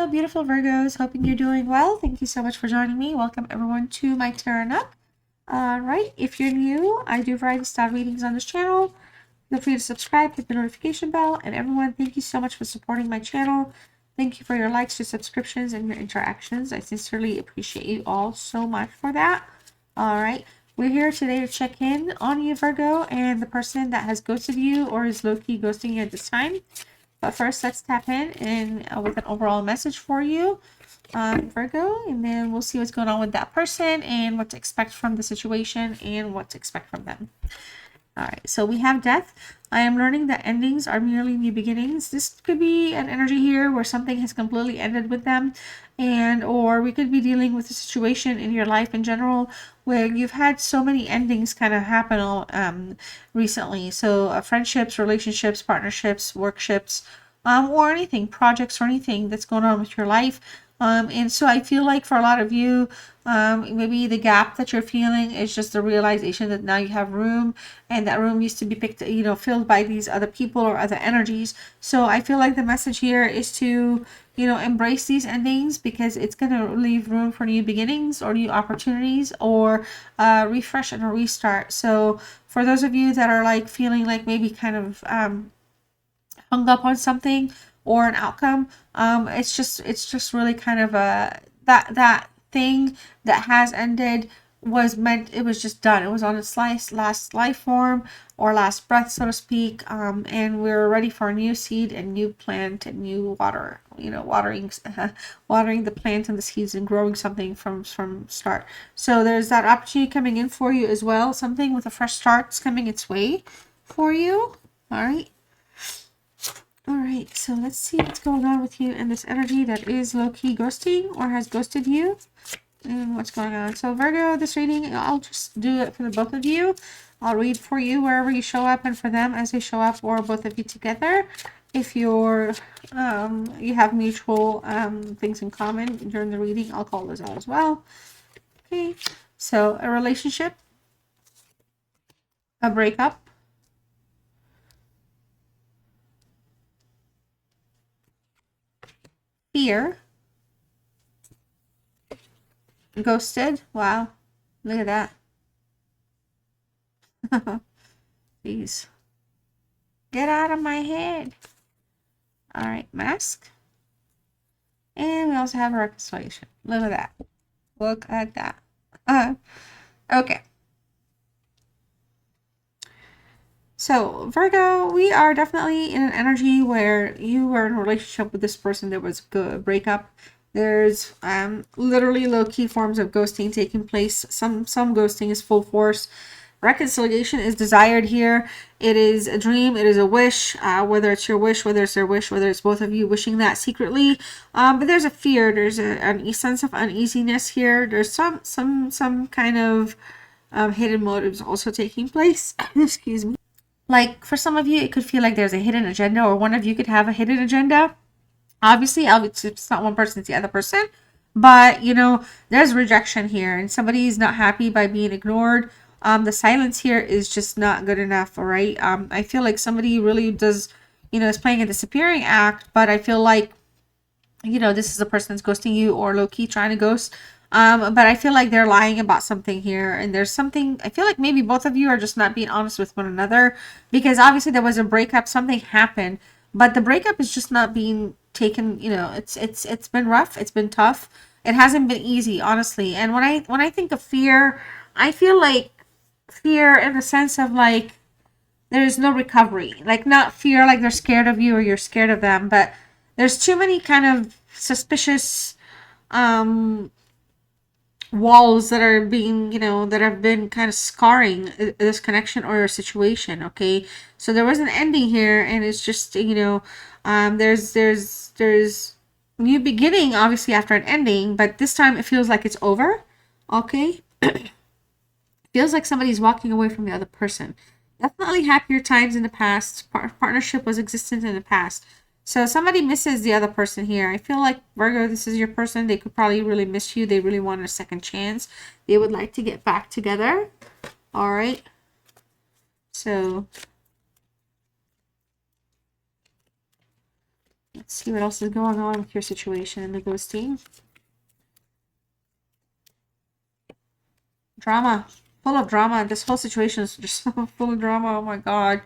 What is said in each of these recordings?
Hello, beautiful Virgos. Hoping you're doing well. Thank you so much for joining me. Welcome everyone to my Tarot Knock. Alright, if you're new, I do variety style readings on this channel. Feel free to subscribe, hit the notification bell, and everyone, thank you so much for supporting my channel. Thank you for your likes, your subscriptions, and your interactions. I sincerely appreciate you all so much for that. Alright, we're here today to check in on you, Virgo, and the person that has ghosted you or is low-key ghosting you at this time. But first, let's tap in and with an overall message for you, Virgo, and then we'll see what's going on with that person and what to expect from the situation and what to expect from them. All right, so we have death. I am learning that endings are merely new beginnings. This could be an energy here where something has completely ended with them, and or we could be dealing with a situation in your life in general where you've had so many endings kind of happen recently. So friendships, relationships, partnerships, workships, or anything, projects or anything that's going on with your life. And so I feel like for a lot of you, maybe the gap that you're feeling is just the realization that now you have room, and that room used to be filled by these other people or other energies. So I feel like the message here is to, embrace these endings, because it's going to leave room for new beginnings or new opportunities or refresh and a restart. So for those of you that are like feeling like maybe kind of hung up on something or an outcome, it's just really kind of a that thing that has ended was meant, it was just done, it was on its last life form or last breath, so to speak, and we're ready for a new seed and new plant and new water, watering the plant and the seeds and growing something from start. So there's that opportunity coming in for you as well. Something with a fresh start's coming its way for you. All right, so let's see what's going on with you and this energy that is low-key ghosting or has ghosted you, and what's going on. So Virgo, this reading, I'll just do it for the both of you. I'll read for you wherever you show up and for them as they show up, or both of you together. If you're you have mutual things in common during the reading, I'll call those out as well. Okay, so a relationship, a breakup, fear, ghosted. Wow, look at that. Please get out of my head. All right, mask, and we also have a reconciliation. Look at that. Look at that. Okay. So Virgo, we are definitely in an energy where you were in a relationship with this person. There was a breakup. There's literally low-key forms of ghosting taking place. Some ghosting is full force. Reconciliation is desired here. It is a dream. It is a wish. Whether it's your wish, whether it's their wish, whether it's both of you wishing that secretly. But there's a fear. There's a sense of uneasiness here. There's some kind of hidden motives also taking place. Excuse me. Like for some of you, it could feel like there's a hidden agenda, or one of you could have a hidden agenda. Obviously, it's not one person, it's the other person. But, there's rejection here, and somebody is not happy by being ignored. The silence here is just not good enough, all right? I feel like somebody really does, is playing a disappearing act, but I feel like, this is a person that's ghosting you or low-key trying to ghost. But I feel like they're lying about something here, and there's something, I feel like maybe both of you are just not being honest with one another, because obviously there was a breakup, something happened, but the breakup is just not being taken, it's been rough, it's been tough, it hasn't been easy, honestly. And when I think of fear, I feel like fear in the sense of like there's no recovery, like not fear like they're scared of you or you're scared of them, but there's too many kind of suspicious walls that are being, that have been kind of scarring this connection or situation. Okay, so there was an ending here, and it's just, there's new beginning obviously after an ending, but this time it feels like it's over. Okay. Feels like somebody's walking away from the other person. Definitely happier times in the past. Partnership was existent in the past. So somebody misses the other person here. I feel like, Virgo, this is your person. They could probably really miss you. They really want a second chance. They would like to get back together. All right. So Let's see what else is going on with your situation in the ghosting. Drama. Full of drama. This whole situation is just full of drama. Oh my god.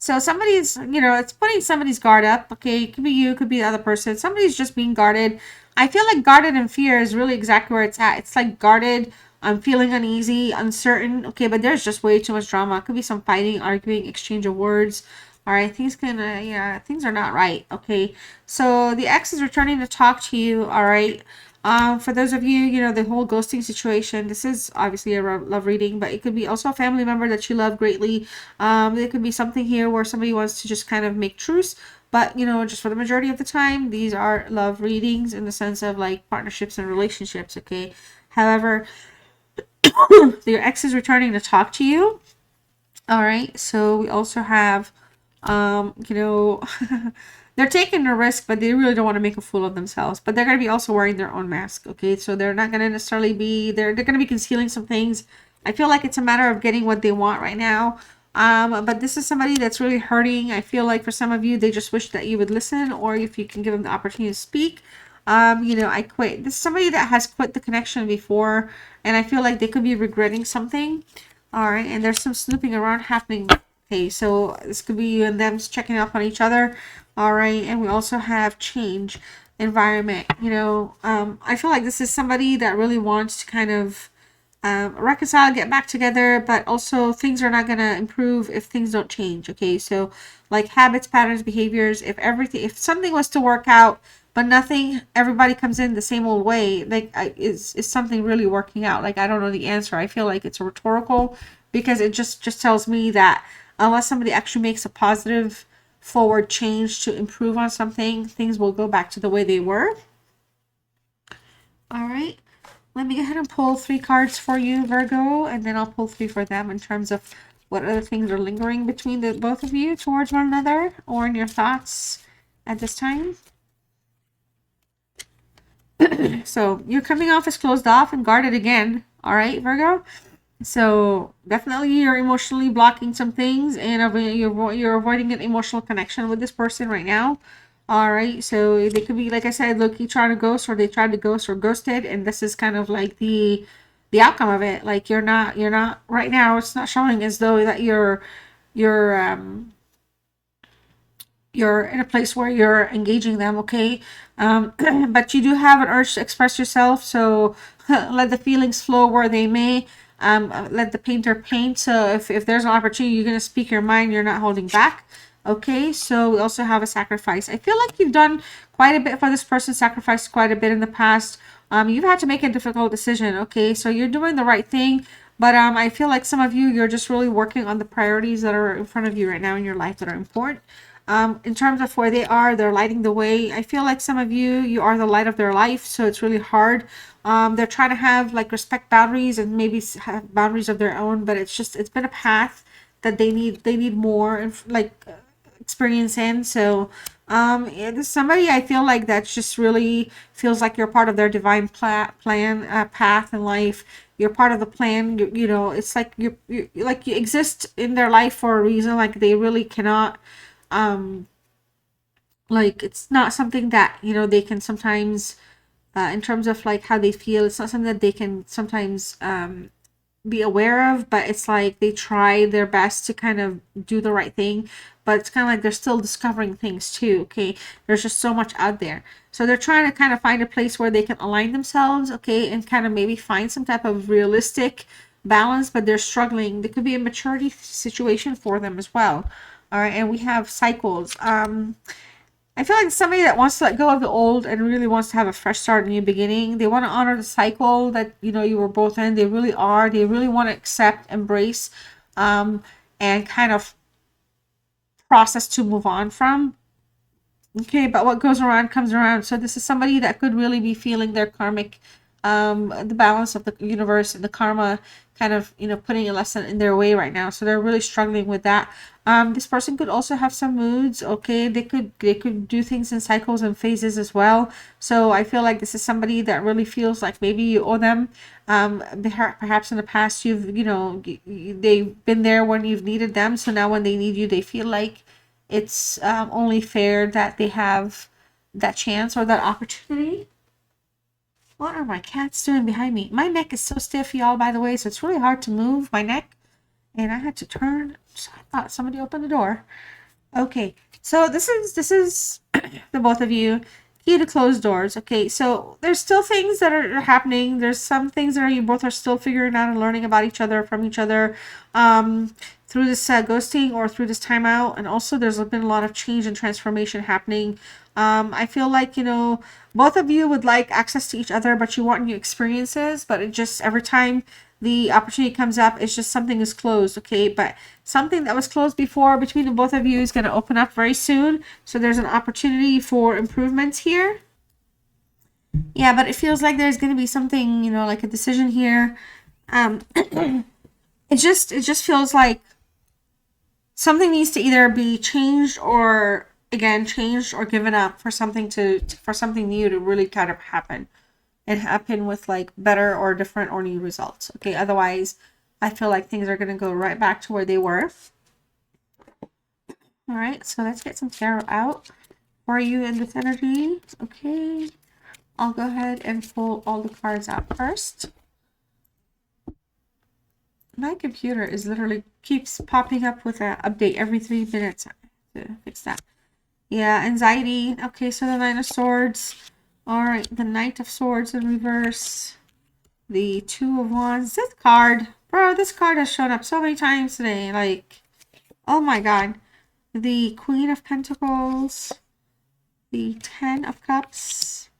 So somebody's, it's putting somebody's guard up. Okay, it could be you, it could be the other person. Somebody's just being guarded. I feel like guarded and fear is really exactly where it's at. It's like guarded. I'm feeling uneasy, uncertain. Okay, but there's just way too much drama. It could be some fighting, arguing, exchange of words. All right, things are not right. Okay, so the ex is returning to talk to you. All right. For those of you, the whole ghosting situation, this is obviously a love reading, but it could be also a family member that you love greatly. There could be something here where somebody wants to just kind of make truce, but just for the majority of the time, these are love readings in the sense of like partnerships and relationships. Okay. However, your ex is returning to talk to you. All right. So we also have, they're taking a risk, but they really don't want to make a fool of themselves. But they're going to be also wearing their own mask. Okay. So they're not going to necessarily be, they're going to be concealing some things. I feel like it's a matter of getting what they want right now. But this is somebody that's really hurting. I feel like for some of you, they just wish that you would listen, or if you can give them the opportunity to speak. I quit. This is somebody that has quit the connection before, and I feel like they could be regretting something. All right, and there's some snooping around happening. Okay, so this could be you and them checking up on each other. All right, and we also have change, environment. I feel like this is somebody that really wants to kind of reconcile, get back together, but also things are not going to improve if things don't change. Okay, so like habits, patterns, behaviors, if something was to work out but nothing, everybody comes in the same old way, like is something really working out? Like I don't know the answer. I feel like it's rhetorical because it just tells me that unless somebody actually makes a positive forward change to improve on something, things will go back to the way they were. All right, let me go ahead and pull 3 cards for you, Virgo, and then I'll pull 3 for them in terms of what other things are lingering between the both of you towards one another or in your thoughts at this time. So you're coming off as closed off and guarded again. All right, Virgo. So definitely you're emotionally blocking some things, and you're avoiding an emotional connection with this person right now. All right, so they could be, like I said, look, you trying to ghost, or they tried to ghost or ghosted, and this is kind of like the outcome of it. Like you're not right now. It's not showing as though that you're in a place where you're engaging them. Okay, but you do have an urge to express yourself, so let the feelings flow where they may. Let the painter paint. So if there's an opportunity, you're going to speak your mind. You're not holding back. Okay, so we also have a sacrifice. I feel like you've done quite a bit for this person, sacrificed quite a bit in the past. You've had to make a difficult decision. Okay, so you're doing the right thing, but I feel like some of you, you're just really working on the priorities that are in front of you right now in your life that are important. In terms of where they are, they're lighting the way. I feel like some of you are the light of their life, so it's really hard. They're trying to have like respect boundaries and maybe have boundaries of their own, but it's been a path that they need more and like experience in. So there's somebody I feel like that just really feels like you're part of their divine plan, path in life. You're part of the plan. It's like you exist in their life for a reason. Like they really cannot like it's not something that they can sometimes in terms of like how they feel, it's not something that they can sometimes be aware of, but it's like they try their best to kind of do the right thing, but it's kind of like they're still discovering things too. Okay, there's just so much out there, so they're trying to kind of find a place where they can align themselves, okay, and kind of maybe find some type of realistic balance, but they're struggling. There could be a maturity situation for them as well. All right, and we have cycles. I feel like somebody that wants to let go of the old and really wants to have a fresh start, a new beginning. They want to honor the cycle that you were both in. They really are. They really want to accept, embrace, and kind of process to move on from. Okay, but what goes around comes around. So this is somebody that could really be feeling their karmic, the balance of the universe and the karma kind of, putting a lesson in their way right now. So they're really struggling with that. This person could also have some moods. Okay, they could do things in cycles and phases as well. So I feel like this is somebody that really feels like maybe you owe them. Perhaps in the past they've been there when you've needed them. So now when they need you, they feel like it's only fair that they have that chance or that opportunity. What are my cats doing behind me? My neck is so stiff, y'all, by the way, so it's really hard to move my neck. And I had to turn, so I thought somebody opened the door. Okay, so this is the both of you. Key to closed doors. Okay, so there's still things that are happening. There's some things that you both are still figuring out and learning about each other from each other through this ghosting or through this timeout. And also there's been a lot of change and transformation happening. I feel like, you know, both of you would like access to each other, but you want new experiences. But it just, every time the opportunity comes up, it's just something is closed, okay? But something that was closed before between the both of you is going to open up very soon. So there's an opportunity for improvements here. Yeah, but it feels like there's going to be something, you know, like a decision here. It just feels like something needs to either be changed or again changed or given up for something for something new to really kind of happen and happen with like better or different or new results. Okay, otherwise I feel like things are going to go right back to where they were. All right, so let's get some tarot out for you in this energy. Okay, I'll go ahead and pull all the cards out first. My computer is literally keeps popping up with an update every 3 minutes. I have to fix that. Yeah, anxiety. Okay, so the Nine of Swords. All right, the Knight of Swords in reverse. The Two of Wands. This card, bro, this card has shown up so many times today. Like, oh my god. The Queen of Pentacles. The Ten of Cups.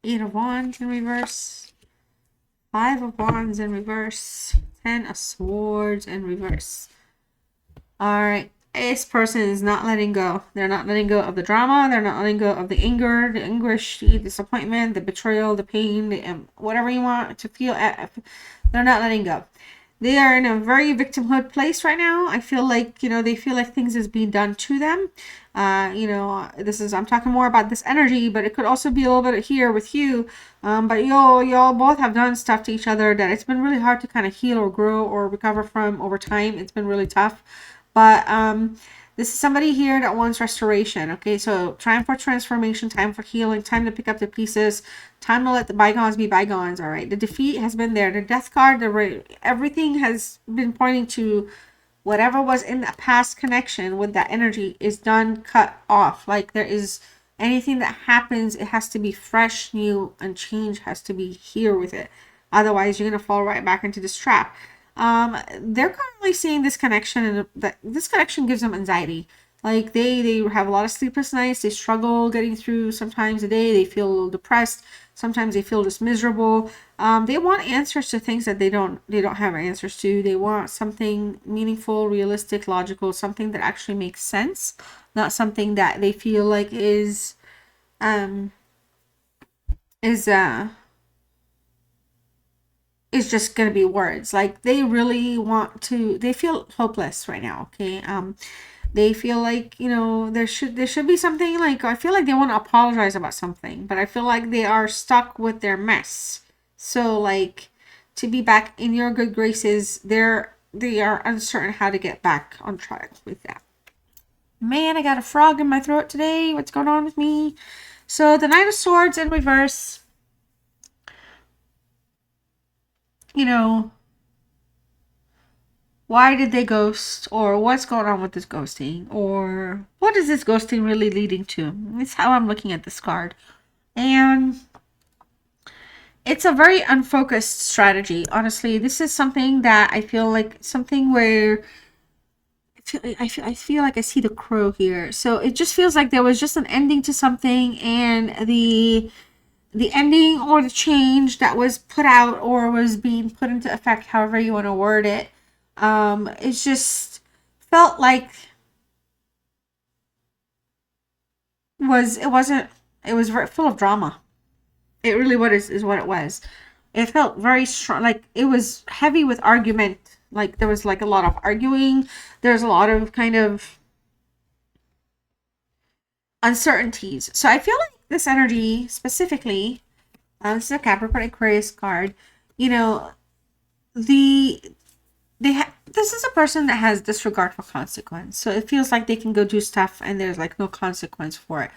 Eight of Wands in reverse. Five of Wands in reverse. Ten of Swords in reverse. All right. This person is not letting go. They're not letting go of the drama. They're not letting go of the anger, the anguish, the disappointment, the betrayal, the pain, whatever you want to feel. They're not letting go. They are in a very victimhood place right now. I feel like, you know, they feel like things is being done to them. You know, I'm talking more about this energy, but it could also be a little bit here with you. But y'all both have done stuff to each other that it's been really hard to kind of heal or grow or recover from over time. It's been really tough. But this is somebody here that wants restoration. Okay, so time for transformation, time for healing, time to pick up the pieces, time to let the bygones be bygones. All right, the defeat has been there. The death card, everything has been pointing to whatever was in the past connection with that energy is done, cut off. Like there is anything that happens, it has to be fresh, new, and change has to be here with it. Otherwise, you're gonna fall right back into this trap. They're currently seeing this connection, and that this connection gives them anxiety. Like they have a lot of sleepless nights. They struggle getting through sometimes a day. They feel a little depressed. Sometimes they feel just miserable. They want answers to things that they don't have answers to. They want something meaningful, realistic, logical, something that actually makes sense, not something that they feel like is just going to be words. Like they really want to, they feel hopeless right now. Okay. They feel like, you know, there should be something. Like I feel like they want to apologize about something, but I feel like they are stuck with their mess. So like to be back in your good graces, they are uncertain how to get back on track with that. Man, I got a frog in my throat today. What's going on with me? So the Knight of Swords in reverse. You know, why did they ghost, or what's going on with this ghosting, or what is this ghosting really leading to? It's how I'm looking at this card. And it's a very unfocused strategy. Honestly, this is something that I feel like something where I feel like I see the crow here. So it just feels like there was just an ending to something, and the ending or the change that was put out or was being put into effect, however you want to word it, it just felt like it was very full of drama. It really is what it was. It felt very strong, like it was heavy with argument. Like there was like a lot of arguing. There's a lot of kind of uncertainties. So I feel like this energy specifically, this is a Capricorn Aquarius card, you know, the this is a person that has disregard for consequence. So it feels like they can go do stuff and there's like no consequence for it.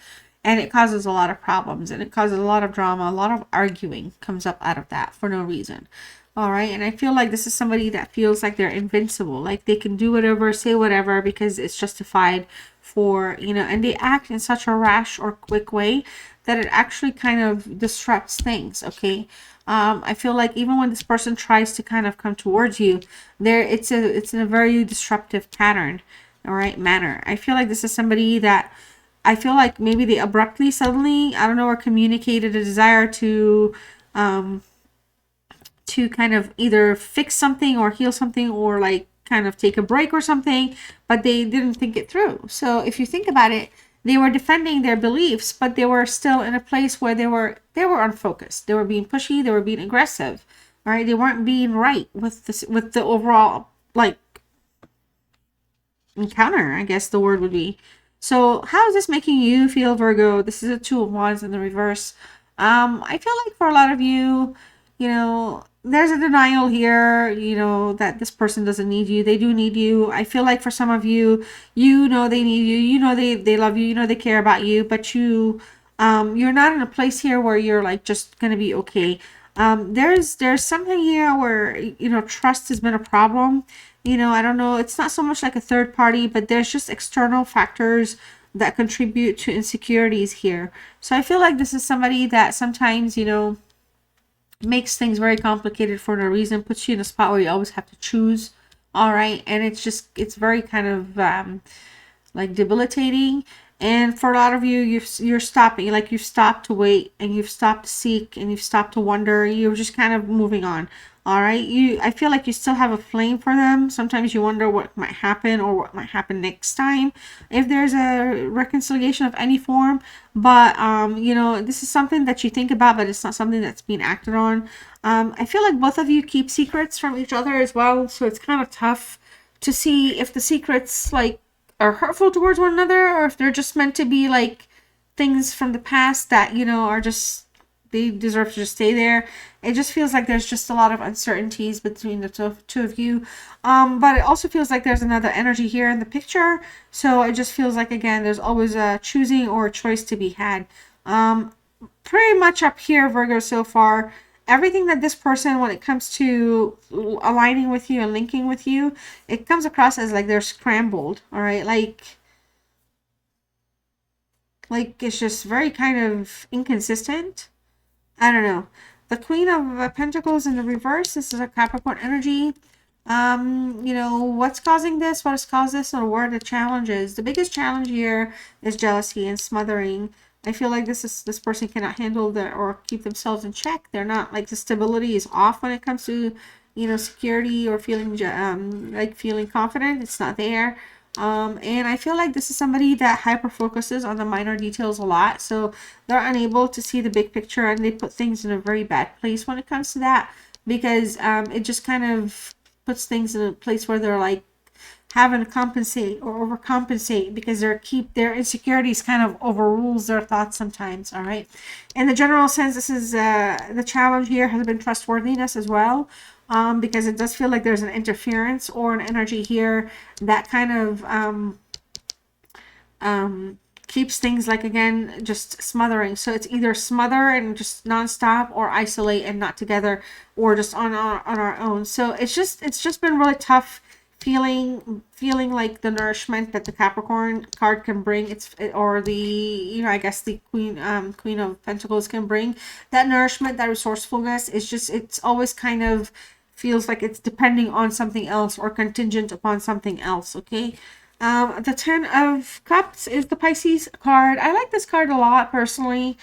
And it causes a lot of problems and it causes a lot of drama, a lot of arguing comes up out of that for no reason. All right. And I feel like this is somebody that feels like they're invincible, like they can do whatever, say whatever because it's justified for, and they act in such a rash or quick way that it actually kind of disrupts things. Okay. I feel like even when this person tries to kind of come towards you, it's in a very disruptive pattern, all right, manner. I feel like this is somebody that I feel like maybe they abruptly, suddenly, I don't know, or communicated a desire to kind of either fix something or heal something or like kind of take a break or something, but they didn't think it through. So if you think about it, they were defending their beliefs, but they were still in a place where they were unfocused. They were being pushy, they were being aggressive. All right, they weren't being right with this, with the overall like encounter, I guess the word would be. So how is this making you feel, Virgo? This is a Two of Wands in the reverse. I feel like for a lot of you, there's a denial here, that this person doesn't need you. They do need you. I feel like for some of you, they need you, they love you, they care about you, but you're not in a place here where you're like just gonna be okay. There's something here where trust has been a problem. I don't know, it's not so much like a third party, but there's just external factors that contribute to insecurities here. So I feel like this is somebody that sometimes makes things very complicated for no reason, puts you in a spot where you always have to choose. All right, and it's very kind of like debilitating. And for a lot of you, you're stopping, like you've stopped to wait and you've stopped to seek and you've stopped to wonder. You're just kind of moving on. All right, I feel like you still have a flame for them. Sometimes you wonder what might happen or what might happen next time if there's a reconciliation of any form. But this is something that you think about, but it's not something that's being acted on. I feel like both of you keep secrets from each other as well, so it's kind of tough to see if the secrets like are hurtful towards one another or if they're just meant to be like things from the past that are just, they deserve to just stay there. It just feels like there's just a lot of uncertainties between the two of you. But it also feels like there's another energy here in the picture. So it just feels like, again, there's always a choosing or a choice to be had. Pretty much up here, Virgo, so far, everything that this person, when it comes to aligning with you and linking with you, it comes across as like they're scrambled. All right. Like it's just very kind of inconsistent. I don't know. The Queen of Pentacles in the reverse. This is a Capricorn energy. What's causing this? What has caused this? Or what are the challenges? The biggest challenge here is jealousy and smothering. I feel like this person cannot handle or keep themselves in check. They're not, like, the stability is off when it comes to security or feeling like feeling confident. It's not there. And I feel like this is somebody that hyper focuses on the minor details a lot, so they're unable to see the big picture and they put things in a very bad place when it comes to that, because it just kind of puts things in a place where they're like having to compensate or overcompensate because their insecurities kind of overrules their thoughts sometimes. All right, in the general sense, this is the challenge here has been trustworthiness as well. Because it does feel like there's an interference or an energy here that kind of keeps things, like, again, just smothering. So it's either smother and just nonstop, or isolate and not together, or just on our own. So it's just been really tough feeling like the nourishment that the Capricorn card can bring, or the I guess the Queen of Pentacles can bring. That nourishment, that resourcefulness is just, it's always kind of feels like it's depending on something else or contingent upon something else. Okay. The Ten of Cups is the Pisces card. I like this card a lot personally,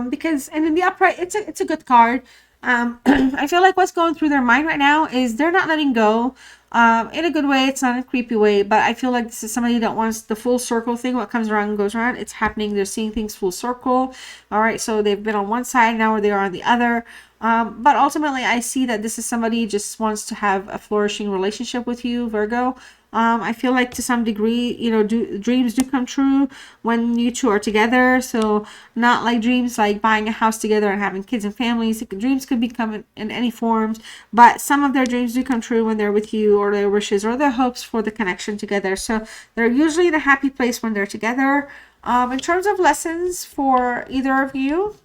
because, and in the upright, it's a good card. I feel like what's going through their mind right now is they're not letting go, in a good way. It's not a creepy way, but I feel like this is somebody that wants the full circle thing. What comes around goes around. It's happening. They're seeing things full circle. All right. So they've been on one side, now they are on the other. But ultimately, I see that this is somebody who just wants to have a flourishing relationship with you, Virgo. I feel like to some degree, you know, dreams do come true when you two are together. So not like dreams like buying a house together and having kids and families. Dreams could become in any forms, but some of their dreams do come true when they're with you, or their wishes or their hopes for the connection together. So they're usually in a happy place when they're together. In terms of lessons for either of you,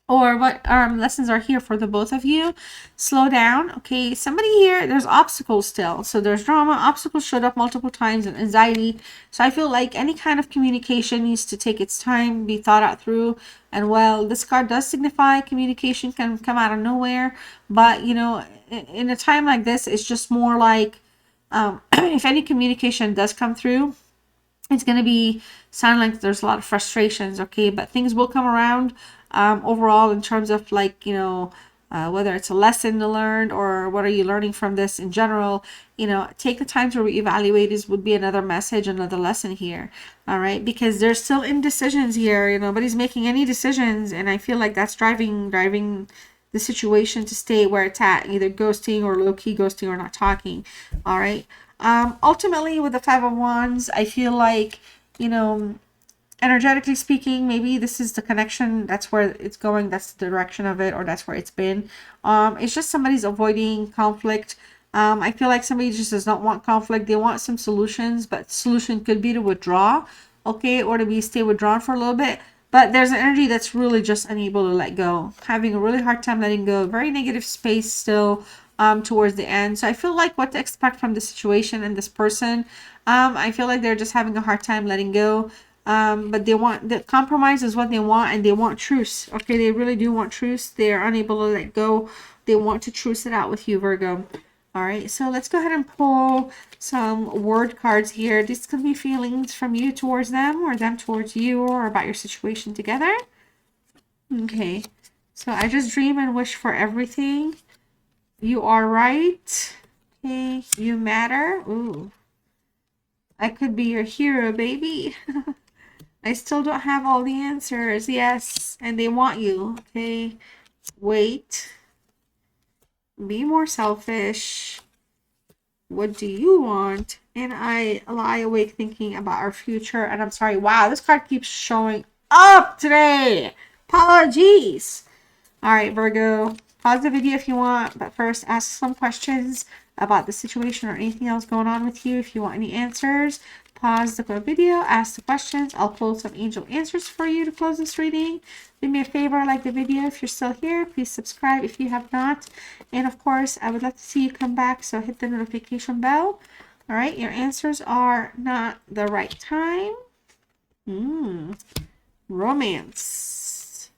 or what lessons are here for the both of you, slow down. Okay, somebody here, there's obstacles still. So there's drama, obstacles showed up multiple times, and anxiety. So I feel like any kind of communication needs to take its time, be thought out through. And well, this card does signify communication can come out of nowhere, but you know, in a time like this, it's just more like if any communication does come through, it's going to be sound like there's a lot of frustrations, okay, but things will come around. Overall, in terms of like, you know, whether it's a lesson to learn or what are you learning from this in general, you know, take the time to reevaluate is would be another message, another lesson here. All right, because there's still indecisions here. You know, nobody's making any decisions, and I feel like that's driving the situation to stay where it's at, either ghosting or low-key ghosting or not talking. All right. Ultimately, with the Five of Wands, I feel like, you know, energetically speaking, maybe this is the connection, that's where it's going, that's the direction of it, or that's where it's been. It's just somebody's avoiding conflict. I feel like somebody just does not want conflict. They want some solutions, but solution could be to withdraw, okay, or to be stay withdrawn for a little bit. But there's an energy that's really just unable to let go, having a really hard time letting go, very negative space still towards the end. So I feel like what to expect from this situation and this person, I feel like they're just having a hard time letting go. But they want the compromise is what they want, and they want truce. Okay, they really do want truce. They are unable to let go. They want to truce it out with you, Virgo. All right, so let's go ahead and pull some word cards here. These could be feelings from you towards them, or them towards you, or about your situation together. Okay, so I just dream and wish for everything. You are right. Okay, you matter. Ooh, I could be your hero, baby. I still don't have all the answers. Yes, and they want you. Okay, wait. Be more selfish. What do you want? And I lie awake thinking about our future. And I'm sorry. Wow, this card keeps showing up today. Apologies. All right, Virgo. Pause the video if you want, but first ask some questions about the situation or anything else going on with you. If you want any answers, pause the video, ask the questions. I'll pull some angel answers for you to close this reading. Do me a favor, like the video if you're still here. Please subscribe if you have not. And of course, I would love to see you come back, so hit the notification bell. All right, your answers are not the right time. Romance.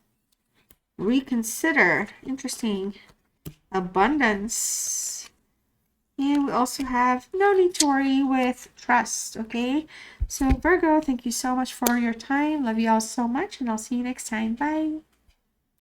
Reconsider. Interesting. Abundance. And we also have no need to worry with trust. Okay, so Virgo, thank you so much for your time. Love you all so much, and I'll see you next time. Bye.